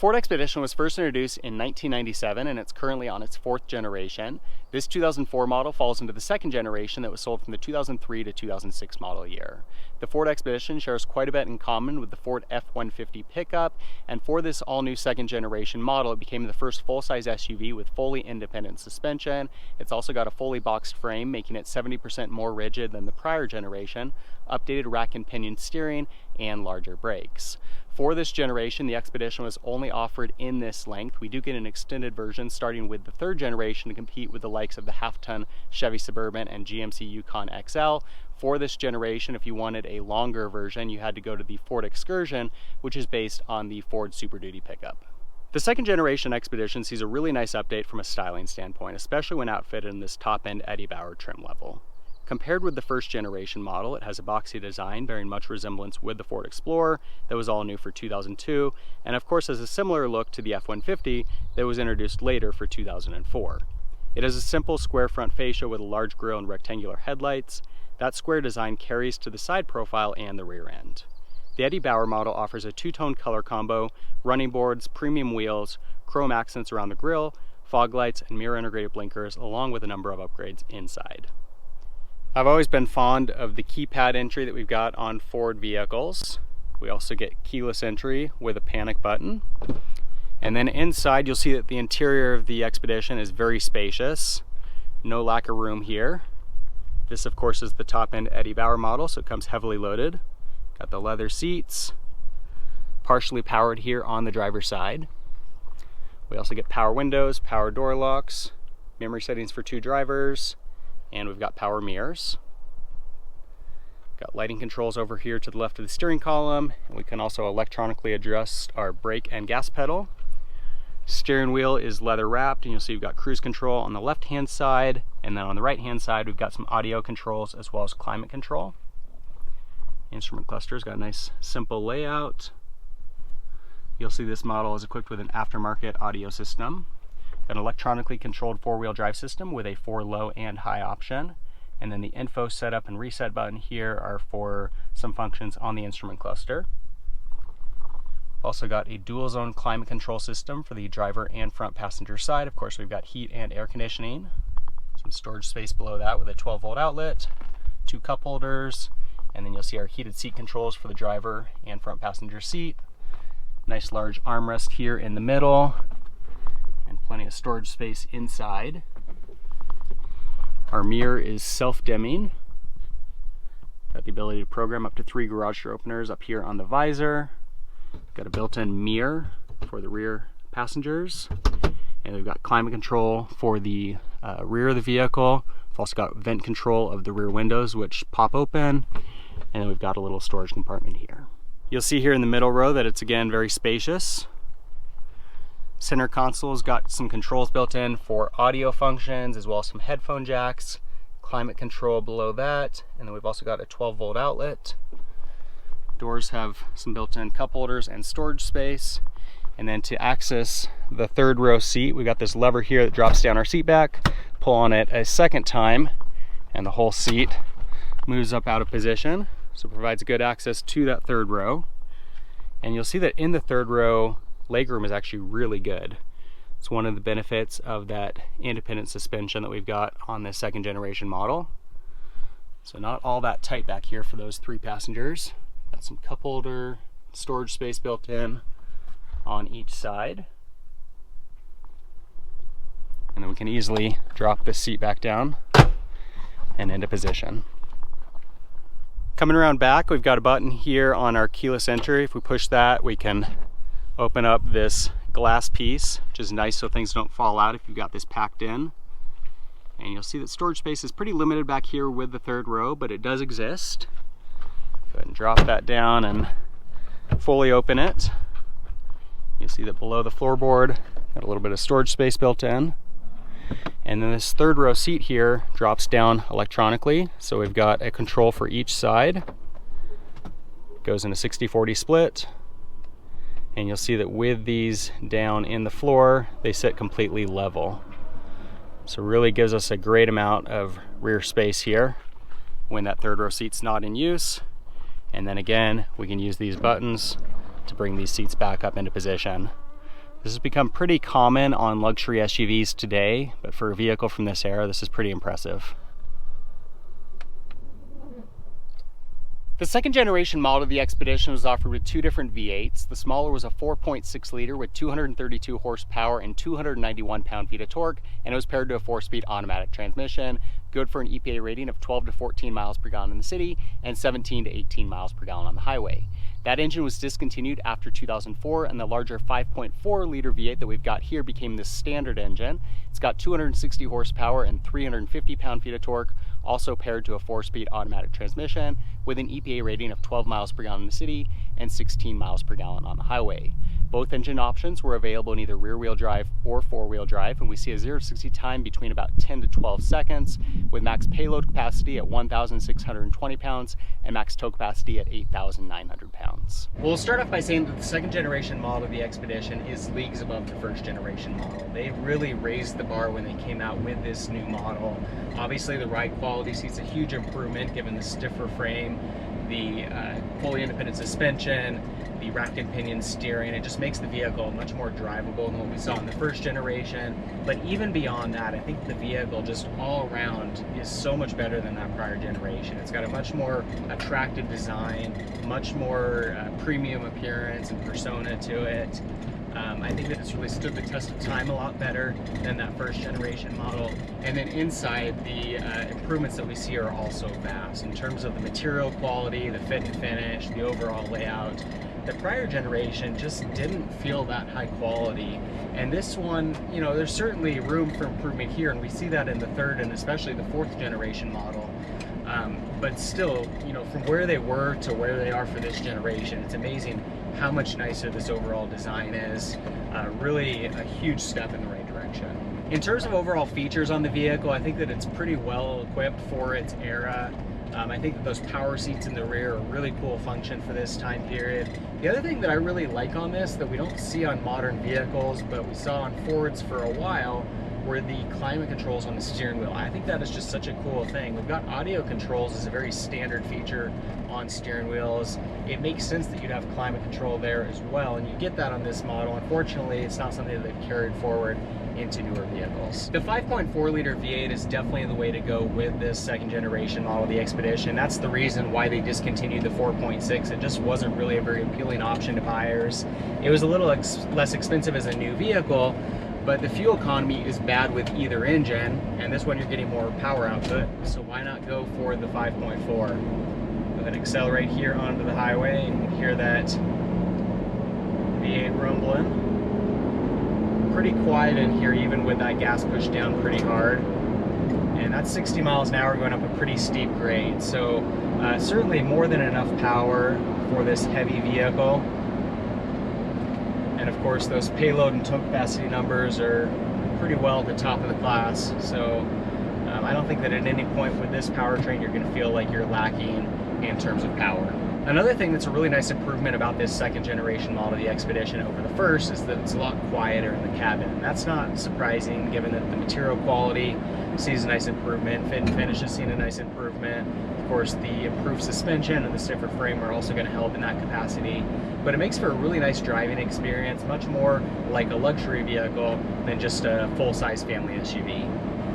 Ford Expedition was first introduced in 1997 and it's currently on its 4th generation. This 2004 model falls into the 2nd generation that was sold from the 2003 to 2006 model year. The Ford Expedition shares quite a bit in common with the Ford F-150 pickup, and for this all-new 2nd generation model, it became the first full-size SUV with fully independent suspension. It's also got a fully boxed frame, making it 70% more rigid than the prior generation, updated rack and pinion steering, and larger brakes. For this generation, the Expedition was only offered in this length. We do get an extended version starting with the 3rd generation to compete with the likes of the half-ton Chevy Suburban and GMC Yukon XL. For this generation, if you wanted a longer version, you had to go to the Ford Excursion, which is based on the Ford Super Duty pickup. The 2nd generation Expedition sees a really nice update from a styling standpoint, especially when outfitted in this top-end Eddie Bauer trim level. Compared with the 1st generation model, it has a boxy design bearing much resemblance with the Ford Explorer that was all new for 2002, and of course has a similar look to the F-150 that was introduced later for 2004. It has a simple square front fascia with a large grille and rectangular headlights. That square design carries to the side profile and the rear end. The Eddie Bauer model offers a 2-tone color combo, running boards, premium wheels, chrome accents around the grille, fog lights, and mirror integrated blinkers, along with a number of upgrades inside. I've always been fond of the keypad entry that we've got on Ford vehicles. We also get keyless entry with a panic button. And then inside you'll see that the interior of the Expedition is very spacious. No lack of room here. This of course is the top-end Eddie Bauer model, so it comes heavily loaded. Got the leather seats, partially powered here on the driver's side. We also get power windows, power door locks, memory settings for 2 drivers, and we've got power mirrors. Got lighting controls over here to the left of the steering column, and we can also electronically adjust our brake and gas pedal. Steering wheel is leather wrapped, and you'll see we've got cruise control on the left hand side, and then on the right hand side we've got some audio controls as well as climate control. Instrument cluster's got a nice simple layout. You'll see this model is equipped with an aftermarket audio system, an electronically controlled 4-wheel drive system with a 4 low and high option, and then the info setup and reset button here are for some functions on the instrument cluster. Also got a dual zone climate control system for the driver and front passenger side. Of course, we've got heat and air conditioning. Some storage space below that with a 12-volt outlet, 2 cup holders, and then you'll see our heated seat controls for the driver and front passenger seat. Nice large armrest here in the middle, and plenty of storage space inside. Our mirror is self-dimming. Got the ability to program up to 3 garage door openers up here on the visor. Got a built-in mirror for the rear passengers, and we've got climate control for the rear of the vehicle. We've also got vent control of the rear windows, which pop open, and then we've got a little storage compartment here. You'll see here in the middle row that it's again very spacious. Center console's got some controls built in for audio functions as well as some headphone jacks, climate control below that, and then we've also got a 12-volt outlet. Doors have some built-in cup holders and storage space. And then to access the 3rd row seat, we got this lever here that drops down our seat back. Pull on it a 2nd time, and the whole seat moves up out of position. So it provides good access to that 3rd row. And you'll see that in the 3rd row, legroom is actually really good. It's one of the benefits of that independent suspension that we've got on this 2nd generation model. So not all that tight back here for those 3 passengers. Got some cup holder, storage space built in on each side. And then we can easily drop this seat back down and into position. Coming around back, we've got a button here on our keyless entry. If we push that, we can open up this glass piece, which is nice so things don't fall out if you've got this packed in. And you'll see that storage space is pretty limited back here with the 3rd row, but it does exist. Go ahead and drop that down and fully open it. You'll see that below the floorboard, got a little bit of storage space built in. And then this 3rd row seat here drops down electronically. So we've got a control for each side. Goes in a 60-40 split. And you'll see that with these down in the floor, they sit completely level. So really gives us a great amount of rear space here when that 3rd row seat's not in use. And then again, we can use these buttons to bring these seats back up into position. This has become pretty common on luxury SUVs today, but for a vehicle from this era, this is pretty impressive. The second generation model of the Expedition was offered with two different V8s. The smaller was a 4.6 liter with 232 horsepower and 291 pound-feet of torque, and it was paired to a 4-speed automatic transmission, good for an EPA rating of 12 to 14 miles per gallon in the city and 17 to 18 miles per gallon on the highway. That engine was discontinued after 2004, and the larger 5.4 liter V8 that we've got here became the standard engine. It's got 260 horsepower and 350 pound-feet of torque, also paired to a 4-speed automatic transmission with an EPA rating of 12 miles per gallon in the city and 16 miles per gallon on the highway. Both engine options were available in either rear-wheel drive or four-wheel drive, and we see a 0 to 60 time between about 10 to 12 seconds, with max payload capacity at 1,620 pounds and max tow capacity at 8,900 pounds. We'll start off by saying that the second generation model of the Expedition is leagues above the first generation model. They really raised the bar when they came out with this new model. Obviously, the ride quality sees a huge improvement given the stiffer frame, the fully independent suspension, the racked and pinion steering. It just makes the vehicle much more drivable than what we saw in the first generation. But even beyond that, I think the vehicle just all around is so much better than that prior generation. It's got a much more attractive design, much more premium appearance and persona to it. I think that it's really stood the test of time a lot better than that first generation model. And then inside, the improvements that we see are also vast in terms of the material quality, the fit and finish, the overall layout. The prior generation just didn't feel that high quality. And this one, you know, there's certainly room for improvement here, and we see that in the third and especially the fourth generation model. But still, you know, from where they were to where they are for this generation, it's amazing how much nicer this overall design is. Really a huge step in the right direction. In terms of overall features on the vehicle, I think that it's pretty well equipped for its era. I think that those power seats in the rear are a really cool function for this time period. The other thing that I really like on this that we don't see on modern vehicles, but we saw on Fords for a while, were the climate controls on the steering wheel. I think that is just such a cool thing. We've got audio controls as a very standard feature on steering wheels. It makes sense that you'd have climate control there as well, and you get that on this model. Unfortunately, it's not something that they've carried forward into newer vehicles. The 5.4 liter V8 is definitely the way to go with this second generation model, the Expedition. That's the reason why they discontinued the 4.6. It just wasn't really a very appealing option to buyers. It was a little less expensive as a new vehicle, but the fuel economy is bad with either engine, and this one you're getting more power output, so why not go for the 5.4? Go ahead and accelerate here onto the highway, and you can hear that V8 rumbling. Pretty quiet in here, even with that gas pushed down pretty hard. And that's 60 miles an hour going up a pretty steep grade, so certainly more than enough power for this heavy vehicle. And of course, those payload and tow capacity numbers are pretty well at the top of the class. So I don't think that at any point with this powertrain you're going to feel like you're lacking in terms of power. Another thing that's a really nice improvement about this second generation model, the Expedition, over the first is that it's a lot quieter in the cabin. And that's not surprising given that the material quality sees a nice improvement, fit and finish has seen a nice improvement. Of course, the improved suspension and the stiffer frame are also going to help in that capacity. But it makes for a really nice driving experience, much more like a luxury vehicle than just a full-size family SUV.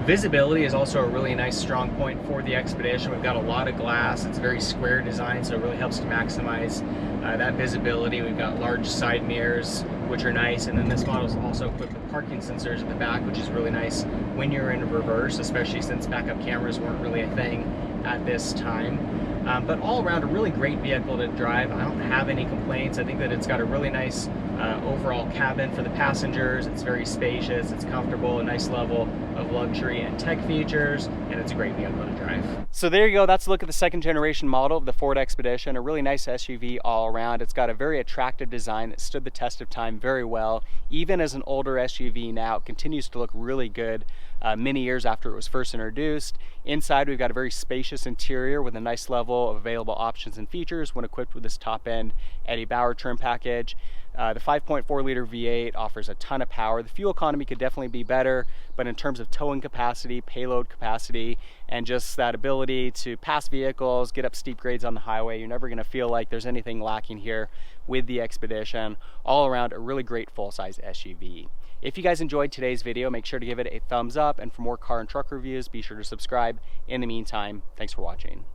Visibility is also a really nice strong point for the Expedition. We've got a lot of glass. It's very square design, so it really helps to maximize that visibility. We've got large side mirrors, which are nice, and then this model is also equipped with parking sensors at the back, which is really nice when you're in reverse, especially since backup cameras weren't really a thing at this time. But all around, a really great vehicle to drive. I don't have any complaints. I think that it's got a really nice overall cabin for the passengers. It's very spacious, it's comfortable, a nice level of luxury and tech features, and it's a great vehicle to drive. So there you go, that's a look at the second generation model of the Ford Expedition, a really nice SUV all around. It's got a very attractive design that stood the test of time very well. Even as an older SUV now, it continues to look really good many years after it was first introduced. Inside, we've got a very spacious interior with a nice level of available options and features when equipped with this top-end Eddie Bauer trim package. The 5.4 liter V8 offers a ton of power. The fuel economy could definitely be better, but in terms of towing capacity, payload capacity, and just that ability to pass vehicles, get up steep grades on the highway, you're never going to feel like there's anything lacking here with the Expedition. All around, a really great full-size SUV. If you guys enjoyed today's video, make sure to give it a thumbs up, and for more car and truck reviews, be sure to subscribe. In the meantime, thanks for watching.